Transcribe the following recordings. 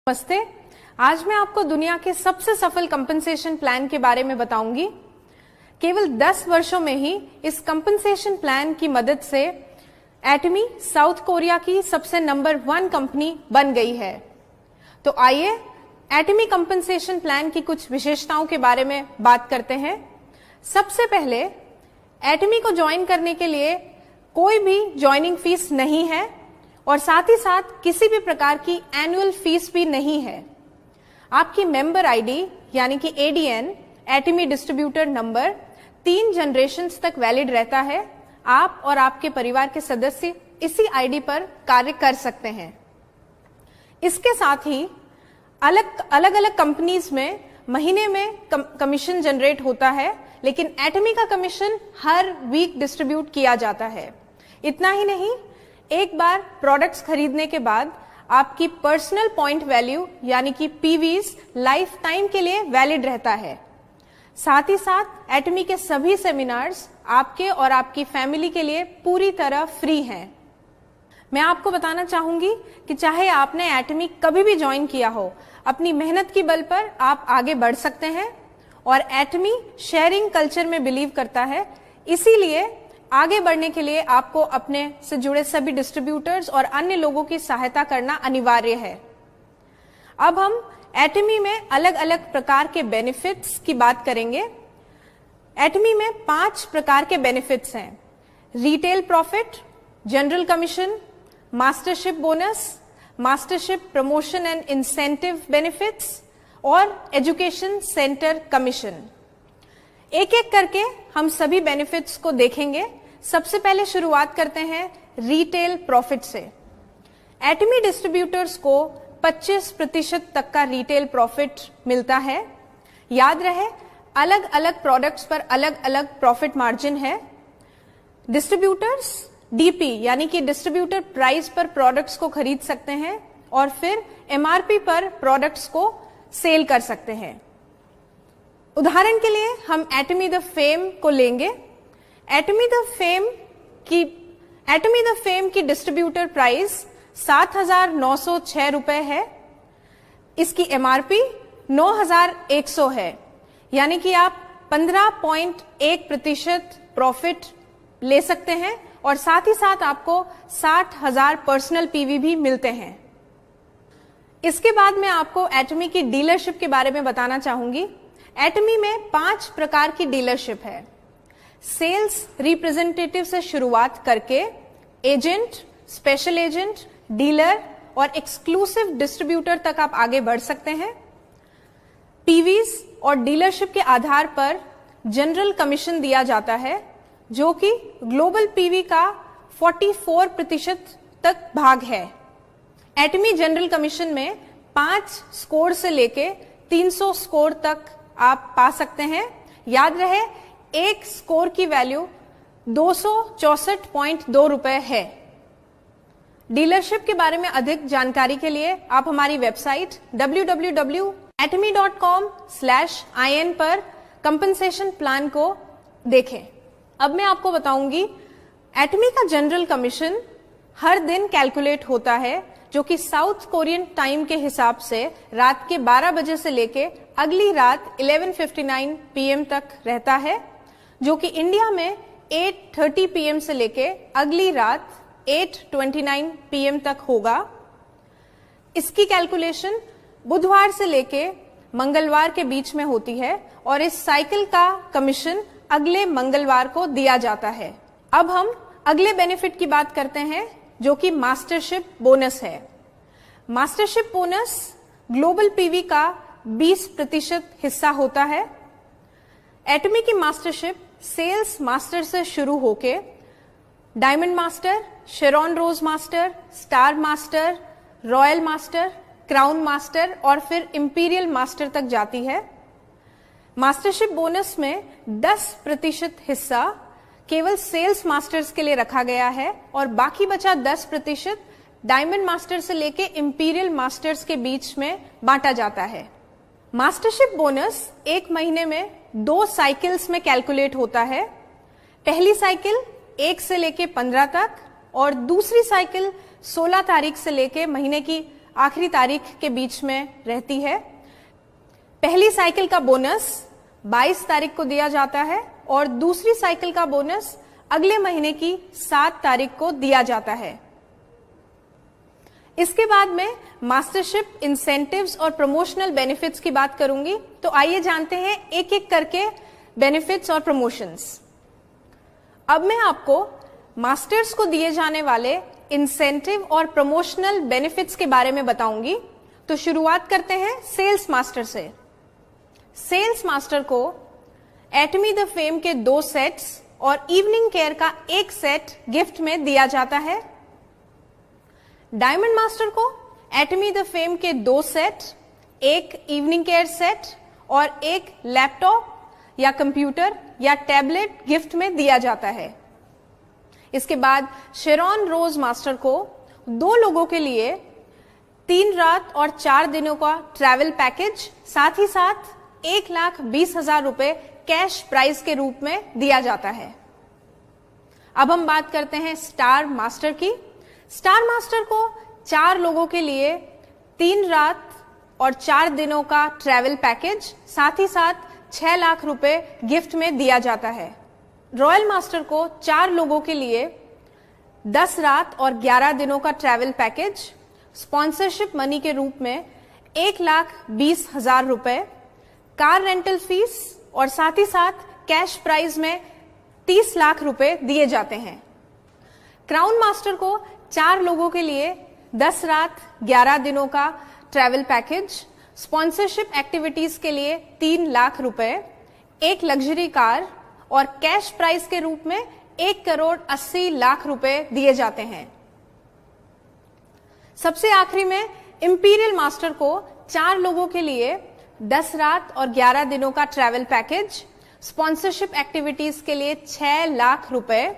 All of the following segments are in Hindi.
नमस्ते। आज मैं आपको दुनिया के सबसे सफल कंपनसेशन प्लान के बारे में बताऊंगी। केवल 10 वर्षों में ही इस कंपनसेशन प्लान की मदद से एटमी साउथ कोरिया की सबसे नंबर 1 कंपनी बन गई है। तो आइए एटमी कंपनसेशन प्लान की कुछ विशेषताओं के बारे में बात करते हैं। सबसे पहले एटमी को ज्वाइन करने के लिए कोई भी ज्वाइनिंग फीस नहीं है और साथ ही साथ किसी भी प्रकार की एनुअल फीस भी नहीं है। आपकी मेंबर आईडी यानी कि एडीएन एटमी डिस्ट्रीब्यूटर नंबर 3 जनरेशन्स तक वैलिड रहता है। आप और आपके परिवार के सदस्य इसी आईडी पर कार्य कर सकते हैं। इसके साथ ही अलग अलग कंपनीज में महीने में कमीशन जनरेट होता है, लेकिन एटमी का कमीशन हर वीक डिस्ट्रीब्यूट किया जाता है। इतना ही नहीं, एक बार प्रोडक्ट्स खरीदने के बाद आपकी पर्सनल पॉइंट वैल्यू यानी कि पीवीज लाइफ टाइम के लिए वैलिड रहता है। साथ ही साथ एटमी के सभी सेमिनार्स आपके और आपकी फैमिली के लिए पूरी तरह फ्री हैं। मैं आपको बताना चाहूंगी कि चाहे आपने एटमी कभी भी ज्वाइन किया हो, अपनी मेहनत की बल पर आप आगे बढ़ सकते हैं। और एटमी शेयरिंग कल्चर में बिलीव करता है, इसीलिए आगे बढ़ने के लिए आपको अपने से जुड़े सभी डिस्ट्रीब्यूटर्स और अन्य लोगों की सहायता करना अनिवार्य है। अब हम एटमी में अलग अलग प्रकार के बेनिफिट्स की बात करेंगे। एटमी में 5 प्रकार के बेनिफिट्स हैं: retail profit, general commission, mastership bonus, mastership promotion and incentive benefits और एजुकेशन सेंटर कमीशन। एक एक करके हम सभी बेनिफिट्स को देखेंगे। सबसे पहले शुरुआत करते हैं रिटेल प्रॉफिट से। एटमी डिस्ट्रीब्यूटर्स को 25% तक का रिटेल प्रॉफिट मिलता है। याद रहे, अलग अलग प्रोडक्ट्स पर अलग अलग प्रॉफिट मार्जिन है। डिस्ट्रीब्यूटर्स डीपी यानी कि डिस्ट्रीब्यूटर प्राइस पर प्रोडक्ट्स को खरीद सकते हैं और फिर एमआरपी पर प्रोडक्ट्स को सेल कर सकते हैं। उदाहरण के लिए हम एटमी द फेम को लेंगे। एटमी द फेम की डिस्ट्रीब्यूटर प्राइस 7,906 रुपए है। इसकी एमआरपी 9,100 है, यानी कि आप 15.1% प्रॉफिट ले सकते हैं और साथ ही साथ आपको 60,000 पर्सनल पीवी भी मिलते हैं। इसके बाद मैं आपको एटमी की डीलरशिप के बारे में बताना चाहूंगी। एटमी में 5 प्रकार की डीलरशिप है। सेल्स रिप्रेजेंटेटिव से शुरुआत करके एजेंट, स्पेशल एजेंट, डीलर और एक्सक्लूसिव डिस्ट्रीब्यूटर तक आप आगे बढ़ सकते हैं। पीवीज और डीलरशिप के आधार पर जनरल कमीशन दिया जाता है, जो कि ग्लोबल पीवी का 44% तक भाग है। एटमी जनरल कमीशन में 5 स्कोर से लेके 300 स्कोर तक आप पा सकते हैं। याद रहे, एक स्कोर की वैल्यू 264.2 रुपए है। डीलरशिप के बारे में अधिक जानकारी के लिए आप हमारी वेबसाइट www.atmi.com/in पर कंपनसेशन प्लान को देखें। अब मैं आपको बताऊंगी एटमी का जनरल कमीशन हर दिन कैलकुलेट होता है, जो कि साउथ कोरियन टाइम के हिसाब से रात के 12 बजे से लेके अगली रात 11:59 PM तक रहता है, जो कि इंडिया में 8:30 PM से लेके अगली रात 8:29 PM तक होगा। इसकी कैलकुलेशन बुधवार से लेके मंगलवार के बीच में होती है और इस साइकिल का कमीशन अगले मंगलवार को दिया जाता है। अब हम अगले बेनिफिट की बात करते हैं, जो कि मास्टरशिप बोनस है। मास्टरशिप बोनस ग्लोबल पीवी का 20% हिस्सा होता है। एटमी की मास्टरशिप सेल्स मास्टर से शुरू होके diamond master, Sharon rose master, star master, royal master, crown master और फिर इंपीरियल मास्टर तक जाती है। मास्टरशिप बोनस में 10% हिस्सा केवल सेल्स मास्टर्स के लिए रखा गया है और बाकी बचा 10% डायमंड मास्टर से लेके इंपीरियल मास्टर्स के बीच में बांटा जाता है। मास्टरशिप बोनस एक महीने में 2 साइकिल्स में कैलकुलेट होता है। पहली साइकिल 1 से लेके 15 तक और दूसरी साइकिल 16 तारीख से लेके महीने की आखिरी तारीख के बीच में रहती है। पहली साइकिल का बोनस 22 तारीख को दिया जाता है और दूसरी साइकिल का बोनस अगले महीने की 7 तारीख को दिया जाता है। इसके बाद में मास्टरशिप, इंसेंटिव्स और प्रमोशनल बेनिफिट्स की बात करूंगी। तो आइए जानते हैं एक एक करके बेनिफिट्स और प्रमोशंस। अब मैं आपको मास्टर्स को दिए जाने वाले इंसेंटिव और प्रमोशनल बेनिफिट्स के बारे में बताऊंगी। तो शुरुआत करते हैं सेल्स मास्टर से। सेल्स मास्टर को एटमी द फेम के 2 सेट्स और इवनिंग केयर का 1 सेट गिफ्ट में दिया जाता है। डायमंड मास्टर को एटमी द फेम के 2 सेट, 1 इवनिंग केयर सेट और 1 लैपटॉप या कंप्यूटर या टैबलेट गिफ्ट में दिया जाता है। इसके बाद शेरॉन रोज मास्टर को 2 लोगों के लिए 3 रात और 4 दिनों का ट्रैवल पैकेज, साथ ही साथ 1,20,000 रुपए कैश प्राइज के रूप में दिया जाता है। अब हम बात करते हैं स्टार मास्टर की। स्टार मास्टर को 4 लोगों के लिए 3 रात और 4 दिनों का ट्रैवल पैकेज, साथ ही साथ 6 लाख रुपए गिफ्ट में दिया जाता है। रॉयल मास्टर को 4 लोगों के लिए 10 रात और 11 दिनों का ट्रैवल पैकेज, स्पॉन्सरशिप मनी के रूप में 1,20,000 रुपए, कार रेंटल फीस और साथ ही साथ कैश प्राइज में 30 लाख रुपए दिए जाते हैं। क्राउन मास्टर को 4 लोगों के लिए 10 रात 11 दिनों का ट्रैवल पैकेज, स्पॉन्सरशिप एक्टिविटीज के लिए 3 लाख रुपए, 1 लग्जरी कार और कैश प्राइज के रूप में 1,80,00,000 रुपए दिए जाते हैं। सबसे आखिरी में इंपीरियल मास्टर को 4 लोगों के लिए 10 रात और 11 दिनों का ट्रैवल पैकेज, स्पॉन्सरशिप एक्टिविटीज के लिए 6 लाख रुपए,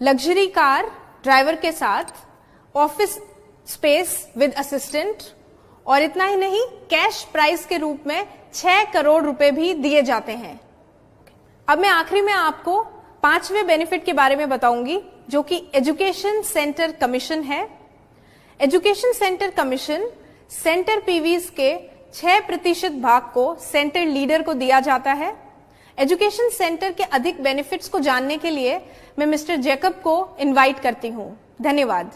लग्जरी कार ड्राइवर के साथ, ऑफिस स्पेस विद असिस्टेंट और इतना ही नहीं, कैश प्राइज के रूप में 6 करोड़ रुपए भी दिए जाते हैं। अब मैं आखिरी में आपको 5वें बेनिफिट के बारे में बताऊंगी, जो कि एजुकेशन सेंटर कमीशन है। एजुकेशन सेंटर कमीशन सेंटर पीवीज के 6% भाग को सेंटर लीडर को दिया जाता है। एजुकेशन सेंटर के अधिक बेनिफिट्स को जानने के लिए मैं मिस्टर जैकब को इनवाइट करती हूं। धन्यवाद।